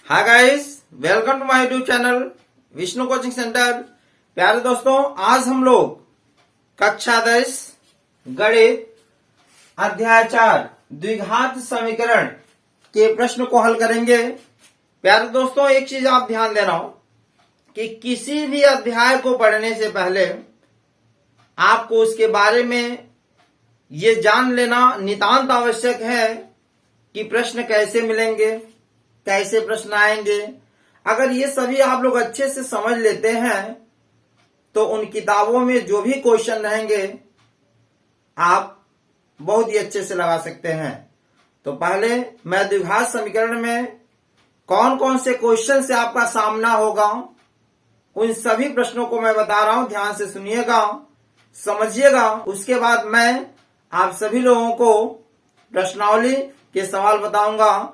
Hi guys, welcome to my YouTube channel Vishnu coaching centre. प्यारे दोस्तों, आज हम लोग कक्षा 10 गणित अध्याय 4 द्विघात समीकरण के प्रश्न को हल करेंगे। प्यारे दोस्तों, एक चीज आप ध्यान देना कि किसी भी अध्याय को पढ़ने से पहले आपको उसके बारे में ये जान लेना नितांत आवश्यक है कि प्रश्न कैसे मिलेंगे, कैसे प्रश्न आएंगे। अगर ये सभी आप लोग अच्छे से समझ लेते हैं तो उन किताबों में जो भी क्वेश्चन रहेंगे आप बहुत ही अच्छे से लगा सकते हैं। तो पहले मैं द्विघात समीकरण में कौन कौन से क्वेश्चन से आपका सामना होगा उन सभी प्रश्नों को मैं बता रहा हूं। ध्यान से सुनिएगा, समझिएगा। उसके बाद मैं आप सभी लोगों को प्रश्नावली के सवाल बताऊंगा।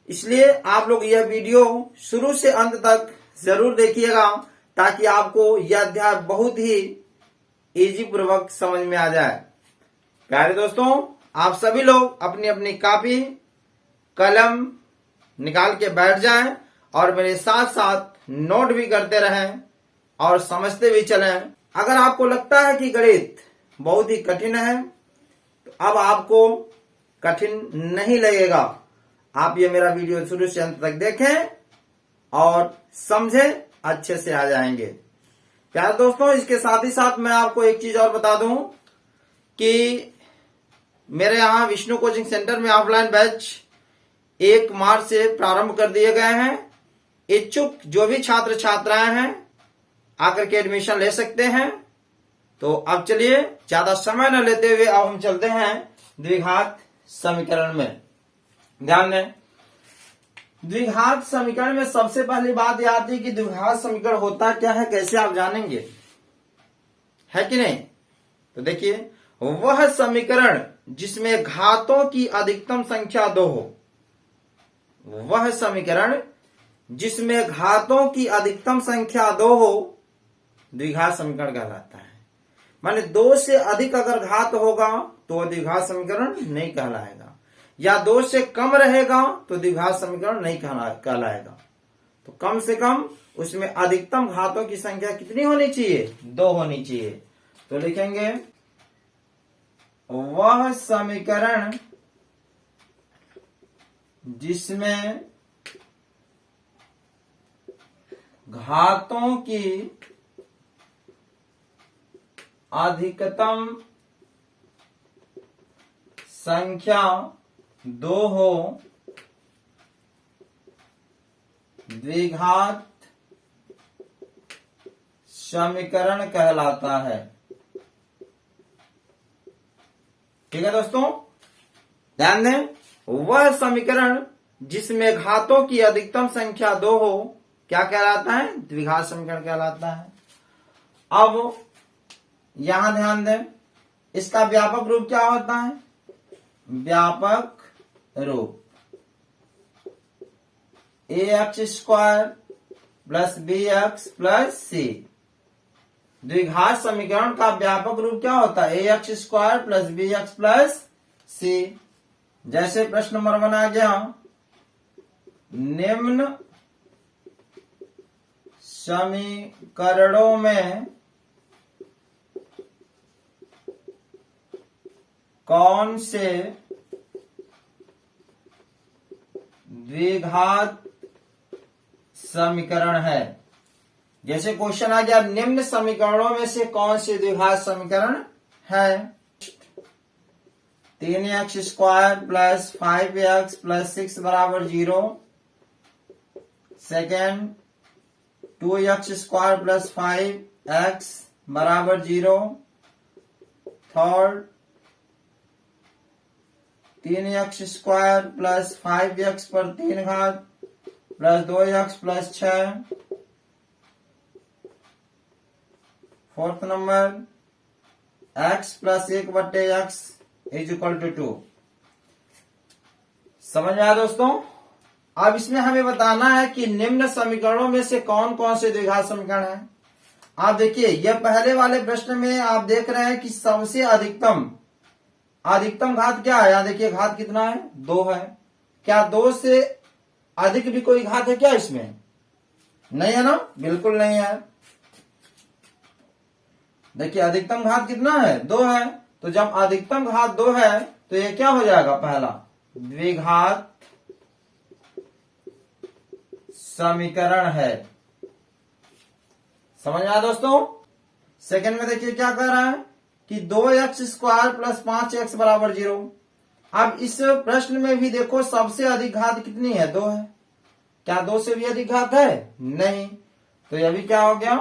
इसलिए आप लोग यह वीडियो शुरू से अंत तक जरूर देखिएगा ताकि आपको यह अध्याय बहुत ही इजी पूर्वक समझ में आ जाए। प्यारे दोस्तों, आप सभी लोग अपनी अपनी कॉपी कलम निकाल के बैठ जाएं और मेरे साथ साथ नोट भी करते रहें और समझते भी चलें। अगर आपको लगता है कि गणित बहुत ही कठिन है तो अब आपको कठिन नहीं लगेगा। आप ये मेरा वीडियो शुरू से अंत तक देखें और समझें, अच्छे से आ जाएंगे। प्यारे दोस्तों, इसके साथ ही साथ मैं आपको एक चीज और बता दूं कि मेरे यहाँ विष्णु कोचिंग सेंटर में ऑफलाइन बैच 1 मार्च से प्रारंभ कर दिए गए हैं। इच्छुक जो भी छात्र छात्राएं हैं आकर के एडमिशन ले सकते हैं। तो अब चलिए ज्यादा समय न लेते हुए अब हम चलते हैं द्विघात समीकरण में। ध्यान दें, द्विघात समीकरण में सबसे पहली बात यह आती है कि द्विघात समीकरण होता क्या है, कैसे आप जानेंगे, है कि नहीं। तो देखिए, वह समीकरण जिसमें घातों की अधिकतम संख्या 2 हो, वह समीकरण जिसमें घातों की अधिकतम संख्या 2 हो द्विघात समीकरण कहलाता है। माने 2 से अधिक अगर घात होगा तो द्विघात समीकरण नहीं कहलाएगा, या 2 से कम रहेगा तो द्विघात समीकरण नहीं कहलाएगा। तो कम से कम उसमें अधिकतम घातों की संख्या कितनी होनी चाहिए, 2 होनी चाहिए। तो लिखेंगे वह समीकरण जिसमें घातों की अधिकतम संख्या 2 हो द्विघात समीकरण कहलाता है। ठीक है दोस्तों, ध्यान दें, वह समीकरण जिसमें घातों की अधिकतम संख्या 2 हो क्या कहलाता है, द्विघात समीकरण कहलाता है। अब यहां ध्यान दें, इसका व्यापक रूप क्या होता है, व्यापक रूप ax² plus bx plus c। द्विघात समीकरण का व्यापक रूप क्या होता है, ax² plus bx plus c। जैसे प्रश्न नंबर 1 आ गया, निम्न समीकरणों में कौन से द्विघात समीकरण है। जैसे क्वेश्चन आ गया, निम्न समीकरणों में से कौन से द्विघात समीकरण है। 3x² प्लस 5x प्लस 6 बराबर 0। सेकेंड, 2x² प्लस 5x बराबर 0। थर्ड, 3x² प्लस 5x पर 3 घात plus 2x plus 6। Fourth number, x plus 1/x is equal to 2। समझ में आया दोस्तों। अब इसमें हमें बताना है कि निम्न समीकरणों में से कौन कौन से द्विघात समीकरण है। आप देखिए, यह पहले वाले प्रश्न में आप देख रहे हैं कि सबसे अधिकतम घात क्या है। यहां देखिए घात कितना है, 2 है। क्या 2 से अधिक भी कोई घात है क्या इसमें? नहीं है ना, बिल्कुल नहीं है। देखिए अधिकतम घात कितना है? 2 है। तो जब अधिकतम घात 2 है तो ये क्या हो जाएगा? पहला द्विघात समीकरण है। समझ आया दोस्तों? सेकंड में देखिए क्या कह रहा है कि 2x² प्लस 5x बराबर 0। अब इस प्रश्न में भी देखो सबसे अधिक घात कितनी है? 2 है। क्या 2 से भी अधिक घात है? नहीं। तो यह भी क्या हो गया?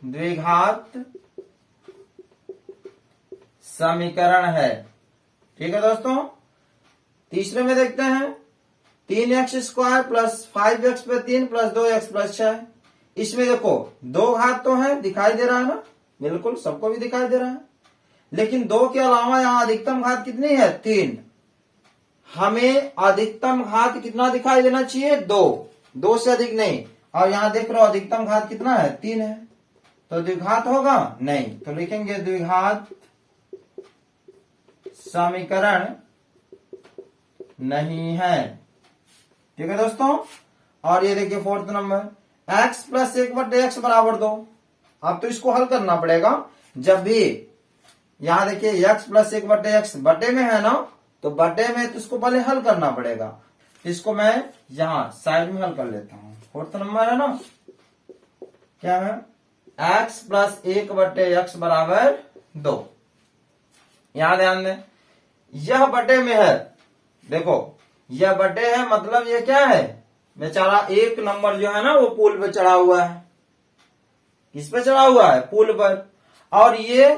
द्विघात समीकरण है। ठीक है दोस्तों। तीसरे में देखते हैं 3x² प्लस 5x पे 3 प्लस 2x प्लस 6। इसमें देखो 2 घात तो है, दिखाई दे रहा है ना, बिल्कुल सबको भी दिखाई दे रहा है। लेकिन 2 के अलावा यहां अधिकतम घात कितनी है? 3। हमें अधिकतम घात कितना दिखाई देना चाहिए? 2 से अधिक नहीं। और यहां देख रहे हो अधिकतम घात कितना है? 3 है। तो द्विघात होगा? नहीं। तो लिखेंगे द्विघात समीकरण नहीं है। ठीक है दोस्तों। और ये देखिए fourth number, x plus 1/x बराबर 2। अब तो इसको हल करना पड़ेगा। जब भी यहां देखिए x प्लस 1/x बटे में है ना, तो बटे में तो इसको पहले हल करना पड़ेगा। इसको मैं यहां साइड में हल कर लेता हूं। फोर्थ नंबर है ना, क्या है? x प्लस 1/x बराबर 2। यहां ध्यान दें, यह बटे में है। देखो यह बटे है, मतलब ये क्या है? बेचारा एक नंबर जो है ना वो पुल पे चढ़ा हुआ है। किस पे चढ़ा हुआ है? पुल पर। और ये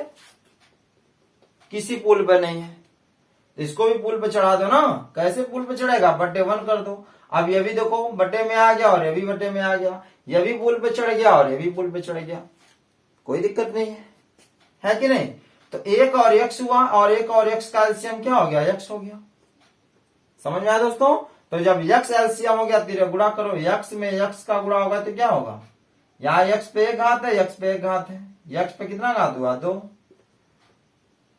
किसी पुल पे नहीं है, इसको भी पुल पे चढ़ा दो ना। कैसे पुल पे चढ़ेगा? बटे 1 कर दो। अब ये भी देखो बटे में आ गया और ये भी बटे में आ गया। ये भी पुल पे चढ़ गया और ये भी पुल पे चढ़ गया। कोई दिक्कत नहीं है कि नहीं? तो 1 और x हुआ और 1 और x का एलसीएम क्या हो गया? x हो गया। समझ में आया दोस्तों? तो जब x एलसीएम हो गया, तीर गुणा करो, x में x का गुणा होगा तो क्या होगा? यहाँ x पे 1 घात है, x पे 1 घात है। x पे कितना घात हुआ? 2।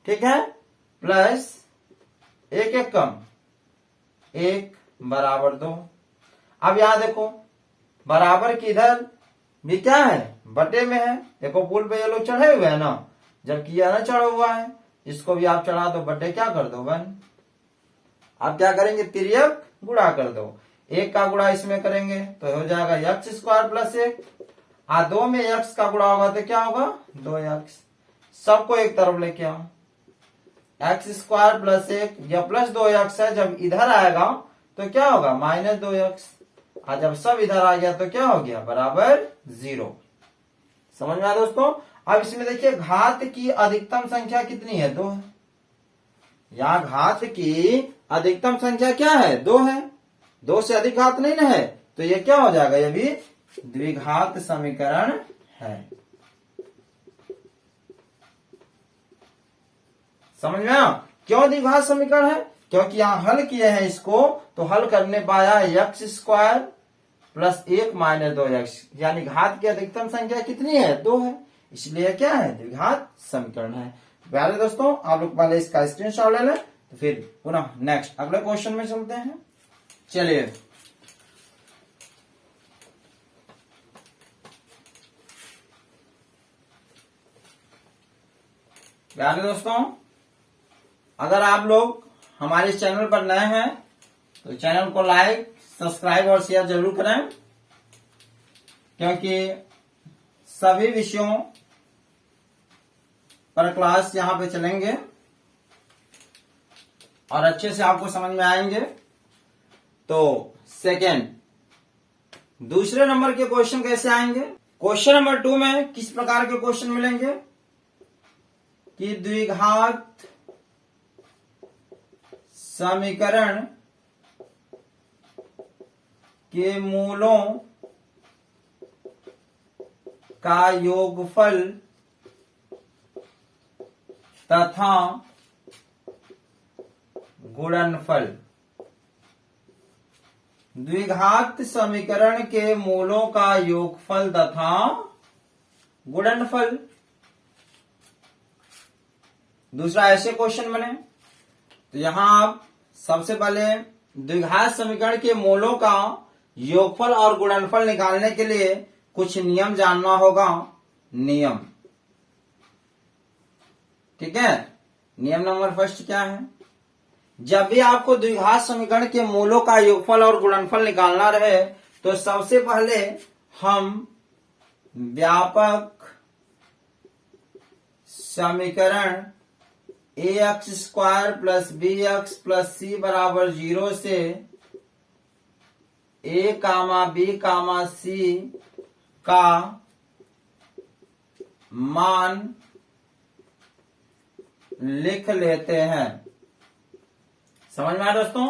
ठीक है। प्लस 1 1 कम 1 बराबर 2। अब यहां देखो बराबर की इधर भी क्या है? बटे में है। देखो पुल पे ये लोग चढ़े हुए हैं ना, जबकि यह ना चढ़ा हुआ है। इसको भी आप चढ़ा दो, बटे क्या कर दो? 1। आप क्या करेंगे? तिर्यक गुणा कर दो। 1 का गुणा इसमें करेंगे तो हो जाएगा x² प्लस 1। 2 में x का गुणा होगा तो क्या होगा? 2x। सबको एक तरफ लेके आओ। x² प्लस 1 या प्लस 2x है, जब इधर आएगा तो क्या होगा? Minus 2x। और जब सब इधर आ गया तो क्या हो गया? बराबर 0। समझ में आया दोस्तों? अब इसमें देखिए घात की अधिकतम संख्या कितनी है? 2 है। यहां घात की अधिकतम संख्या क्या है? 2 है। 2 से अधिक घात नहीं ना है, तो ये क्या हो जाएगा? ये भी द्विघात समीकरण है। समझ में आया? क्यों द्विघात समीकरण है? क्योंकि यहां हल किए हैं इसको, तो हल करने पाया x² प्लस 1 माइनस 2x, यानी घात की अधिकतम संख्या कितनी है? 2 है। इसलिए क्या है? द्विघात समीकरण है। प्यारे दोस्तों, आप लोग पहले इसका स्क्रीनशॉट ले लें, तो फिर पुनः नेक्स्ट अगले क्वेश्चन में चलते हैं। चलिए प्यारे दोस्तों, अगर आप लोग हमारे चैनल पर नए हैं तो चैनल को लाइक, सब्सक्राइब और शेयर जरूर करें, क्योंकि सभी विषयों पर क्लास यहां पे चलेंगे और अच्छे से आपको समझ में आएंगे। तो सेकंड, दूसरे नंबर के क्वेश्चन कैसे आएंगे? क्वेश्चन नंबर 2 में किस प्रकार के क्वेश्चन मिलेंगे कि द्विघात समीकरण के मूलों का योगफल तथा गुणनफल। द्विघात समीकरण के मूलों का योगफल तथा गुणनफल। दूसरा ऐसे क्वेश्चन बने तो यहां आप सबसे पहले द्विघात समीकरण के मूलों का योगफल और गुणनफल निकालने के लिए कुछ नियम जानना होगा। नियम, ठीक है। नियम नंबर फर्स्ट क्या है? जब भी आपको द्विघात समीकरण के मूलों का योगफल और गुणनफल निकालना रहे तो सबसे पहले हम व्यापक समीकरण ax² + bx + c बराबर 0 से a, b, c का मान लिख लेते हैं। समझ में आया दोस्तों?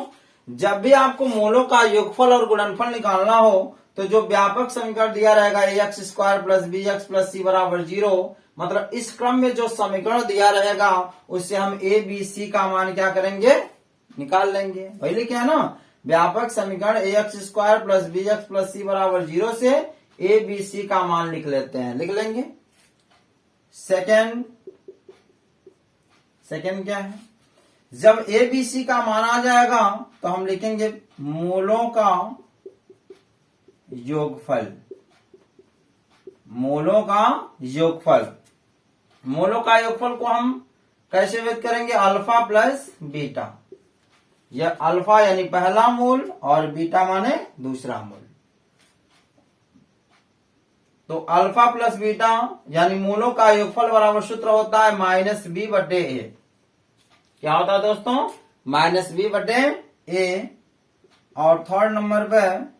जब भी आपको मूलों का योगफल और गुणनफल निकालना हो तो जो व्यापक समीकरण दिया रहेगा ax² + bx + c बराबर 0, मतलब इस क्रम में जो समीकरण दिया रहेगा उससे हम a, b, c का मान क्या करेंगे? निकाल लेंगे। वही लिखे है ना, व्यापक समीकरण ax² + bx + c बराबर 0 से a, b, c का मान लिख लेते हैं, लिख लेंगे। सेकंड क्या है? जब a, b, c का मान आ जाएगा तो हम लिखेंगे मूलों का योगफल। मूलों का योगफल, मूलों का योगफल को हम कैसे व्यक्त करेंगे? Alpha plus beta. यह अल्फा यानी पहला मूल और बीटा माने दूसरा मूल। तो अल्फा प्लस बीटा यानी मूलों का योगफल बराबर सूत्र होता है -b/a। क्या होता है दोस्तों? -b/a। और थर्ड नंबर पे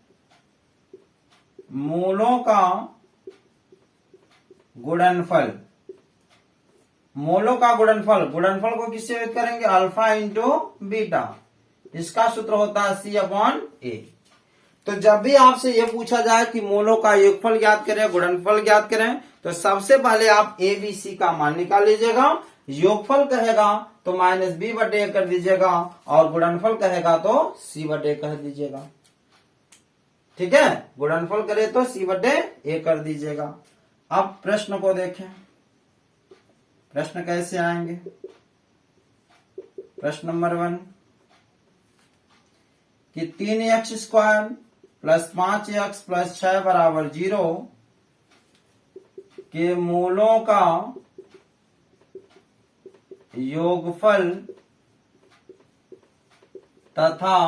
मूलों का गुणनफल। मूलों का गुणनफल, गुणनफल को किससे व्यक्त करेंगे? Alpha into beta. इसका सूत्र होता है c/a। तो जब भी आपसे यह पूछा जाए कि मूलों का योगफल ज्ञात करें, गुणनफल ज्ञात करें, तो सबसे पहले आप a, b, c का मान निकाल लीजिएगा। योगफल कहेगा तो -b/a कर दीजिएगा और गुणनफल कहेगा तो c/a कर दीजिएगा। ठीक है, गुणनफल करे तो c/a कर दीजिएगा। अब प्रश्न को देखें, प्रश्न कैसे आएंगे? प्रश्न नंबर 1 कि 3x² + 5x + 6 बराबर 0 के मूलों का योगफल तथा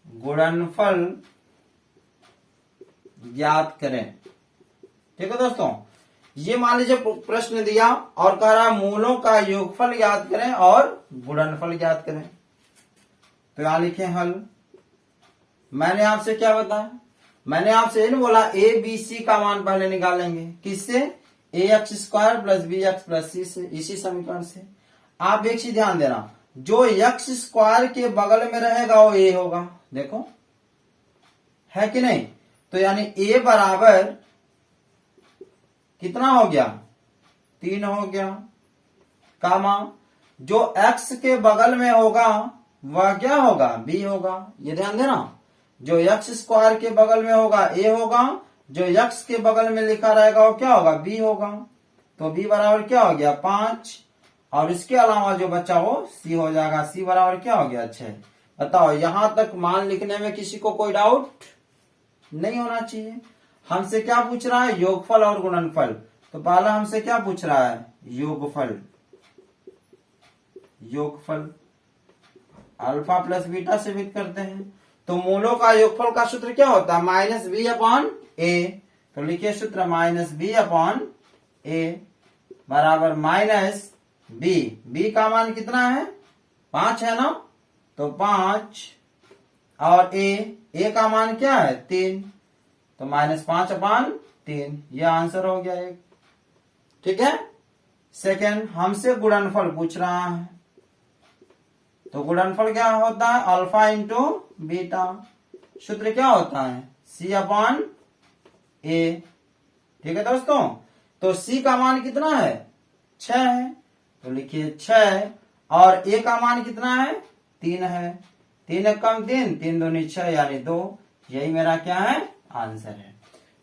गुणनफल ज्ञात करें। ठीक है दोस्तों, ये मान लीजिए प्रश्न दिया और कह रहा है मूलों का योगफल ज्ञात करें और गुणनफल ज्ञात करें। तो यहां लिखे हल। मैंने आपसे क्या बताया? मैंने आपसे ये नहीं बोला a, b, c का मान पहले निकालेंगे। किससे? ax² + bx + c से, इसी समीकरण से। आप एक चीज ध्यान देना, जो x² के बगल में रहेगा वो a होगा। देखो है कि नहीं? तो यानी a बराबर कितना हो गया? 3 हो गया। कामा जो x के बगल में होगा वह क्या होगा? b होगा। ये ध्यान देना, जो x² के बगल में होगा a होगा, जो x के बगल में लिखा रहेगा वो क्या होगा? b होगा। तो b बराबर क्या हो गया? 5। और इसके अलावा जो बचा वो c हो जाएगा। c बराबर क्या हो गया? 6। बताओ, यहां तक मान लिखने में किसी को कोई डाउट नहीं होना चाहिए। हमसे क्या पूछ रहा है? योगफल और गुणनफल। तो पहला हमसे क्या पूछ रहा है? योगफल। योगफल अल्फा प्लस बीटा से व्यक्त करते हैं। तो मूलों का योगफल का सूत्र क्या होता है? -b/a। तो लिखिए सूत्र -b/a बराबर -b। b का मान कितना है? 5 है ना? तो 5 और a का मान क्या है? 3। तो -5/3। यह आंसर हो गया एक। ठीक है। सेकंड, हमसे गुणनफल पूछ रहा है। तो गुणनफल क्या होता है? Alpha into beta. सूत्र क्या होता है? c/a। ठीक है दोस्तों, तो c का मान कितना है? 6 है। तो लिखिए 6 और a का मान कितना है? 3 है। 3 कम 3, 3 दूनी 6 यानी 2। यही मेरा क्या है? आंसर है।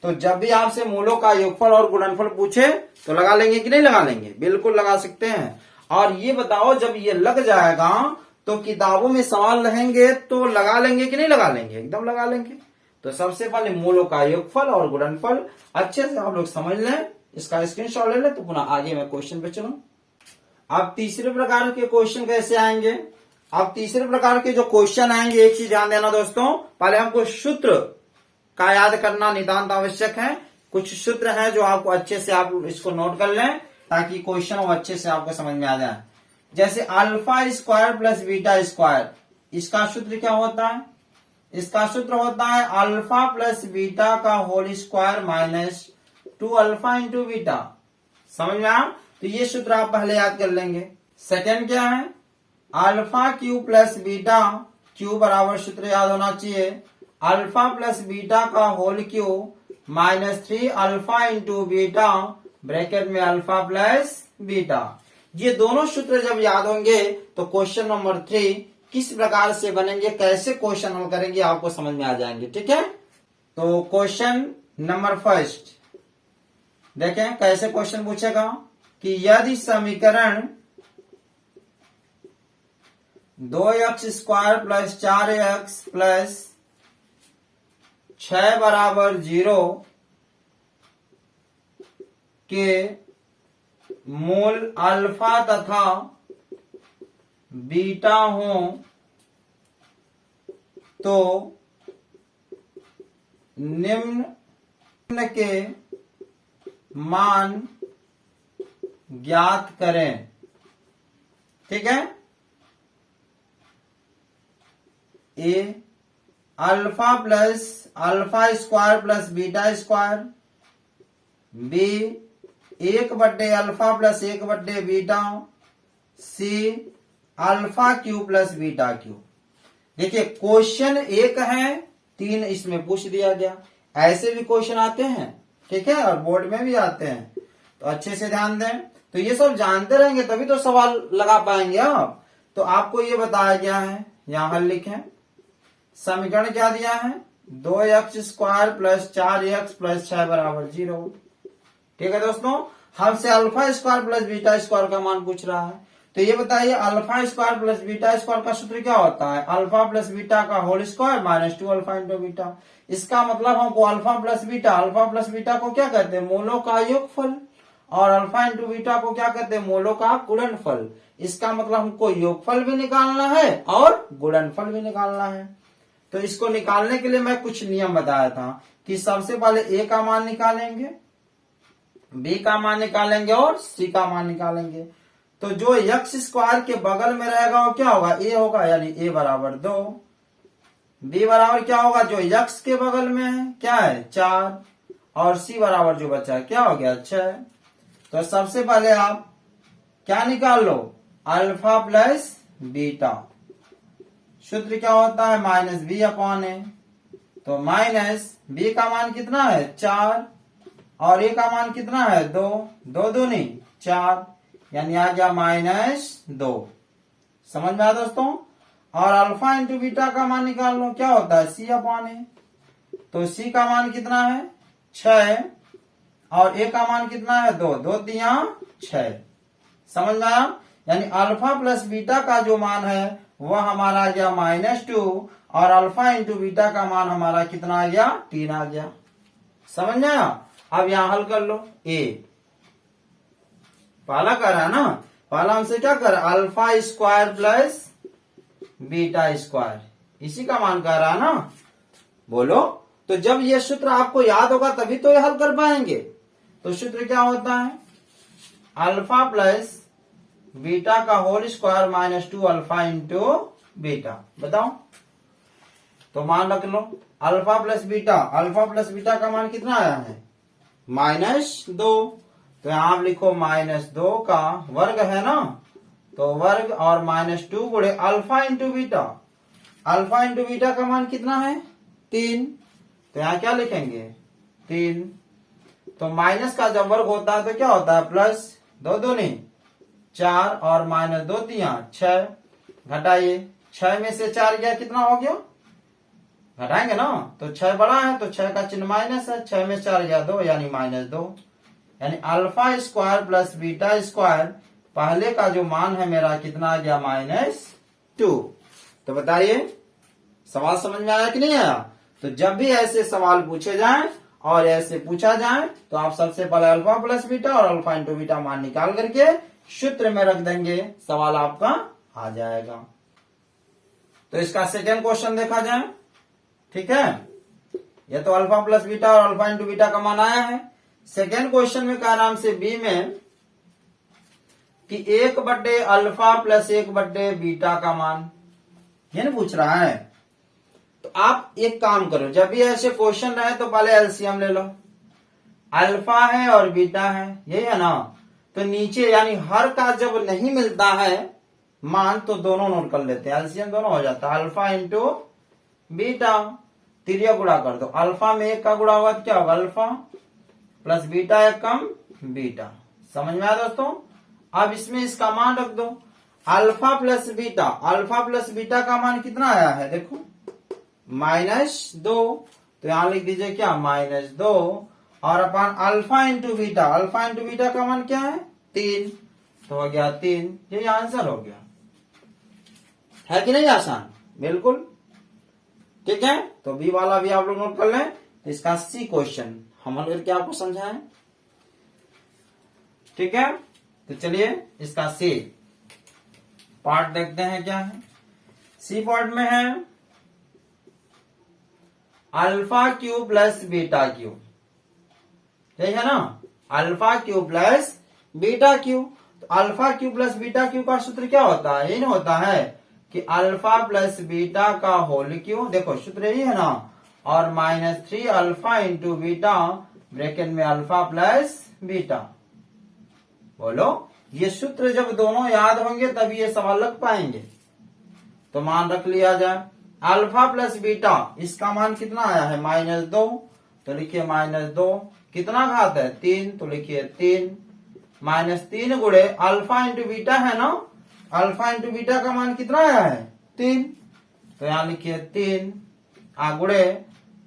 तो जब भी आपसे मूलों का योगफल और गुणनफल पूछे तो लगा लेंगे कि नहीं लगा लेंगे? बिल्कुल लगा सकते हैं। और ये बताओ, जब ये लग जाएगा तो किताबों में सवाल रहेंगे तो लगा लेंगे कि नहीं लगा लेंगे? एकदम लगा लेंगे। तो सबसे पहले मूलों का योगफल और गुणनफल अच्छे से आप लोग समझ लें, इसका स्क्रीनशॉट ले लें। तो पुनः आगे मैं क्वेश्चन पे चलूं। अब तीसरे प्रकार के क्वेश्चन कैसे आएंगे? अब तीसरे प्रकार के जो क्वेश्चन आएंगे, एक चीज ध्यान देना दोस्तों, पहले हमको सूत्र का याद करना नितांत आवश्यक है। कुछ सूत्र है जो आपको अच्छे से आप इसको नोट कर लें ताकि क्वेश्चन वो अच्छे से आपको समझ में आ जाए। जैसे alpha square plus beta square, इसका सूत्र क्या होता है? इसका सूत्र होता है अल्फा प्लस बीटा का whole square minus 2 alpha into beta. समझ में आया? तो ये सूत्र आप पहले याद कर लेंगे। सेकेंड क्या है? Alpha cube plus beta cube बराबर सूत्र याद होना चाहिए अल्फा प्लस बीटा का whole cube minus 3 alpha into beta bracket में अल्फा प्लस बीटा। ये दोनों सूत्र जब याद होंगे तो क्वेश्चन नंबर 3 किस प्रकार से बनेंगे, कैसे क्वेश्चन हल करेंगे, आपको समझ में आ जाएंगे। ठीक है, तो क्वेश्चन नंबर फर्स्ट देखें कैसे क्वेश्चन पूछेगा कि यदि समीकरण 2x square plus 4x plus 6 बराबर 0 के मूल अल्फा तथा बीटा हो तो निम्न के मान ज्ञात करें। ठीक है, A alpha plus alpha square plus beta square, B 1/, alpha plus 1/, beta, C alpha cube plus beta cube. देखिए क्वेश्चन एक है, 3 इसमें पूछ दिया गया। ऐसे भी क्वेश्चन आते हैं, ठीक है, और बोर्ड में भी आते हैं, तो अच्छे से ध्यान दें। तो ये सब जानते रहेंगे तभी तो सवाल लगा पाएंगे आप। तो आपको ये बताया गया है, यहां हल लिखें। समीकरण क्या दिया है? 2x square plus 4x plus 6 बराबर 0। ठीक है दोस्तों, हमसे alpha square plus beta square का मान पूछ रहा है। तो ये बताइए alpha square plus beta square का सूत्र क्या होता है? अल्फा प्लस बीटा का whole square minus 2 alpha into beta. इसका मतलब हमको अल्फा प्लस बीटा को क्या कहते हैं? मूलों का योगफल। और अल्फा इंटू बीटा को क्या कहते हैं? मूलों का गुणनफल। इसका मतलब हमको योगफल भी निकालना है और गुणनफल भी निकालना है। तो इसको निकालने के लिए मैं कुछ नियम बताया था कि सबसे पहले ए का मान निकालेंगे, बी का मान निकालेंगे और सी का मान निकालेंगे। तो जो x स्क्वायर के बगल में रहेगा वो क्या होगा? ए होगा, यानी ए बराबर 2। बी बराबर क्या होगा? जो x के बगल में है क्या है? 4। और सी बराबर जो बचा है क्या हो गया? 6। तो सबसे पहले आप क्या निकाल लो? Alpha plus beta. सूत्र क्या होता है? माइनस बी अपॉन ए। तो माइनस बी का मान कितना है? 4 और ए का मान कितना है? 2। 2 दूनी 4, यानी आ गया -2। समझ में आया दोस्तों? और अल्फा इंटू बीटा का मान निकाल लो, क्या होता है? सी अपॉन ए। तो सी का मान कितना है? 6 और ए का मान कितना है? 2। 2 तिया 6। समझ में आया? यानी अल्फा प्लस बीटा का जो मान है वह हमारा आ गया -2 और अल्फा इंटू बीटा का मान हमारा कितना आ गया? 3 आ गया। समझ में आया? अब यहां हल कर लो। ए पहला कर रहा है ना, पहला हमसे क्या कर रहा है? Alpha square plus beta square, इसी का मान कर रहा है ना। बोलो, तो जब ये सूत्र आपको याद होगा तभी तो ये हल कर पाएंगे। तो सूत्र क्या होता है? अल्फा प्लस बीटा का whole square minus 2 alpha into beta. बताओ, तो मान रख लो अल्फा प्लस बीटा का मान कितना आया है? -2। तो यहां आप लिखो -2 का वर्ग है ना, तो वर्ग और -2 गुणे alpha into beta. Alpha into beta का मान कितना है? 3। तो यहां क्या लिखेंगे? 3। तो माइनस का जब वर्ग होता है तो क्या होता है? प्लस। 2 दूनी 4 और -2 तिया 6। घटाइए, 6 में से 4 गया, कितना हो गया? घटाएंगे ना, तो 6 बड़ा है तो 6 का चिन्ह माइनस है। 6 में 4 गया 2, यानी -2। यानी alpha square plus beta square पहले का जो मान है मेरा कितना आ गया? 2। तो बताइए सवाल समझ में आया कि नहीं आया? तो जब भी ऐसे सवाल पूछे जाएं और ऐसे पूछा जाए तो आप सबसे पहले अल्फा प्लस बीटा और अल्फा इंटू बीटा मान निकाल करके सूत्र में रख देंगे, सवाल आपका आ जाएगा। तो इसका सेकेंड क्वेश्चन देखा जाए, ठीक है। ये तो अल्फा प्लस बीटा और अल्फा इंटू बीटा का मान आया है। सेकेंड क्वेश्चन में कह नाम से बी में कि 1/अल्फा प्लस 1/बीटा का मान, ये नहीं पूछ रहा है। तो आप एक काम करो, जब भी ऐसे क्वेश्चन रहे तो पहले एलसीएम ले लो। अल्फा है और बीटा है, यही है ना। तो नीचे यानी हर का जब नहीं मिलता है मान तो दोनों नोट कर लेते हैं, एलसीएम दोनों हो जाता है। अल्फा इंटू बीटा, तिरिया गुणा कर दो। अल्फा में 1 का गुणा होगा तो क्या होगा? अल्फा प्लस बीटा 1 कम बीटा। समझ में आया दोस्तों? अब इसमें इसका मान रख दो। Alpha plus beta, alpha plus beta का मान कितना आया है देखो, -2। तो यहां लिख दीजिए क्या, -2। और अपन alpha into beta, alpha into beta का मान क्या है? 3। तो हो गया 3। ये आंसर हो गया, है कि नहीं आसान? बिल्कुल ठीक है। तो बी वाला भी आप लोग नोट कर लें। इसका सी क्वेश्चन हम करके आपको समझाएं, ठीक है। तो चलिए इसका सी पार्ट देखते हैं क्या है। सी पार्ट में है alpha cube plus beta cube, यही है ना, alpha cube plus beta cube. तो alpha cube plus beta cube का सूत्र क्या होता है? यही ना होता है कि अल्फा प्लस बीटा का होल क्यू, देखो सूत्र यही है ना, और -3 अल्फा इंटू बीटा ब्रैकेट में अल्फा प्लस बीटा। बोलो ये सूत्र जब दोनों याद होंगे तभी ये सवाल लग पाएंगे। तो मान रख लिया जाए अल्फा प्लस बीटा, इसका मान कितना आया है? -2। तो लिखिए -2। कितना घात है? 3। तो लिखिए 3 -3 गुणे अल्फा इंटू बीटा है ना, अल्फा इंटू बीटा का मान कितना आया है? 3। तो यहां लिखिए 3 गुणे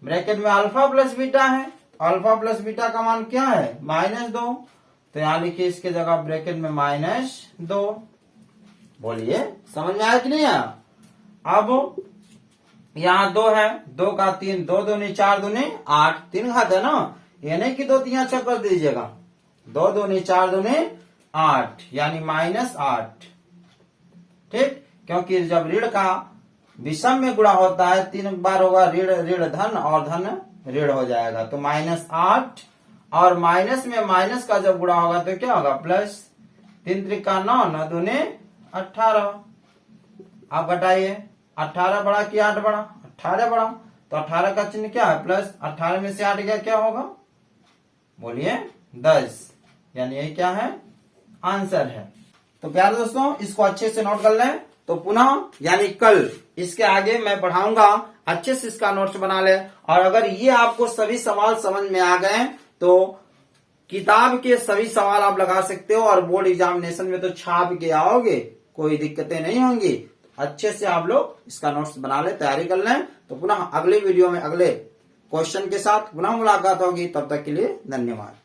ब्रैकेट में अल्फा प्लस बीटा है, अल्फा प्लस बीटा का मान क्या है? -2। तो यहां लिखिए इसके जगह ब्रैकेट में -2। बोलिए समझ में आया कि नहीं आया? अब यहाँ 2 है, 2 का 3, 2 दूनी 4 दूनी 8, 3 घात है ना, ये नहीं कि 2 3 6 कर दीजिएगा। 2 दूनी 4 दूनी 8 यानी -8, ठीक। क्योंकि जब ऋण का विषम में गुणा होता है 3 बार होगा ऋण ऋण धन और धन ऋण हो जाएगा। तो -8 और माइनस में माइनस का जब गुणा होगा तो क्या होगा? प्लस। 3 त्रिका 9, 9 दूनी 18। आप घटाइए, 18 बड़ा कि 8 बड़ा? 18 बड़ा। तो 18 का चिन्ह क्या है? प्लस। 18 में से 8 गया क्या होगा? बोलिए 10। यानी ये क्या है? आंसर है। तो प्यारे दोस्तों इसको अच्छे से नोट कर लें। तो पुनः यानी कल इसके आगे मैं पढ़ाऊंगा, अच्छे से इसका नोट्स बना ले। और अगर ये आपको सभी सवाल समझ में आ गए तो किताब के सभी सवाल आप लगा सकते हो और बोर्ड एग्जामिनेशन में तो छाप के आओगे, कोई दिक्कतें नहीं होंगी। अच्छे से आप लोग इसका नोट्स बना ले, तैयारी कर लें। तो पुनः अगले वीडियो में अगले क्वेश्चन के साथ पुनः मुलाकात होगी। तब तक के लिए धन्यवाद।